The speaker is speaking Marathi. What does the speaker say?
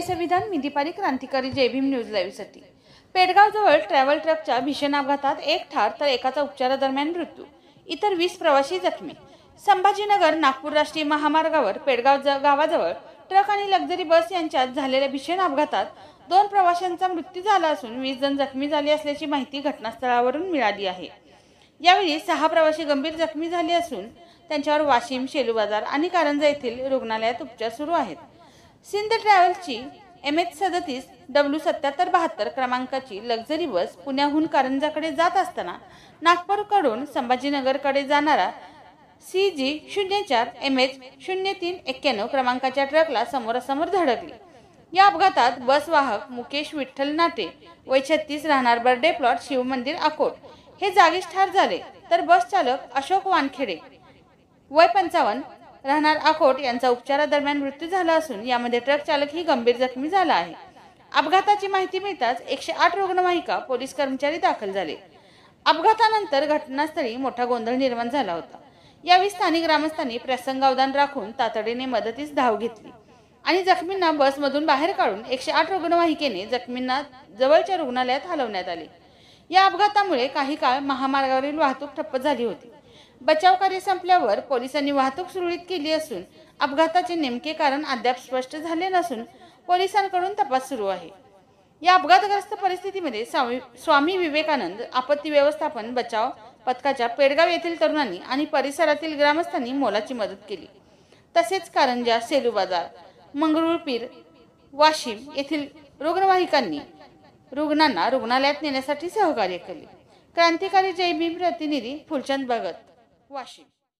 जय संविधान. मी दीपाली, क्रांतिकारी जय भीम न्यूज लाईव्हसाठी. पेडगाव जवळ ट्रॅव्हल ट्रकच्या भीषण अपघातात एक ठार तर एकाचा उपचारादरम्यान मृत्यू, इतर 20 प्रवासी जखमी. संभाजीनगर नागपूर राष्ट्रीय महामार्गावर पेडगाव गावाजवळ ट्रक आणि लक्झरी बस यांच्यात झालेल्या भीषण अपघातात 2 प्रवाशांचा मृत्यू झाला असून 20 जण जखमी झाले असल्याची माहिती घटनास्थळावरून मिळाली आहे. यावेळी 6 प्रवासी गंभीर जखमी झाले असून त्यांच्यावर वाशिम, शेलूबाजार आणि कारंजा येथील रुग्णालयात उपचार सुरू आहेत. सिंध ट्रॅव्हल्सची MH37 W7772 क्रमांकाची लक्झरी बस पुण्याहून कारंजाकडे जात असताना नागपूरकडून संभाजीनगरकडे जाणारा CG04 MH0391 क्रमांकाच्या ट्रकला समोरासमोर धडकली. या अपघातात बस वाहक मुकेश विठ्ठल नाटे वय 36 राहणार बर्डे प्लॉट शिव मंदिर अकोट हे जागीच ठार झाले, तर बस चालक अशोक वानखेडे वय 55 राहणार अकोट यांचा उपचारादरम्यान मृत्यू झाला असून यामध्ये ट्रक चालकही गंभीर जखमी झाला आहे. अपघाताची माहिती मिळताच 108 रुग्णवाहिका पोलीस कर्मचारी दाखल झाले. अपघातानंतर घटनास्थळी मोठा गोंधळ निर्माण झाला होता. यावेळी स्थानिक ग्रामस्थांनी प्रसंगावधान राखून तातडीने मदतीस धाव घेतली आणि जखमींना बसमधून बाहेर काढून 108 रुग्णवाहिकेने जखमींना जवळच्या रुग्णालयात हलवण्यात आले. या अपघातामुळे काही काळ महामार्गावरील वाहतूक ठप्प झाली होती. बचाव कार्य संपल्यावर पोलिसांनी वाहतूक सुरळीत केली असून अपघाताचे नेमके कारण अद्याप स्पष्ट झाले नसून पोलिसांकडून तपास सुरू आहे. या अपघातग्रस्त परिस्थितीमध्ये स्वामी विवेकानंद आपत्ती व्यवस्थापन बचाव पथकाच्या पेडगाव येथील तरुणांनी आणि परिसरातील ग्रामस्थांनी मोलाची मदत केली. तसेच कारंजा, सेलूबाजार, मंगरुळपीर, वाशिम येथील रुग्णवाहिकांनी रुग्णांना रुग्णालयात नेण्यासाठी सहकार्य केले. क्रांतिकारी जय भीम प्रतिनिधी फुलचंद भगत, वाशिम.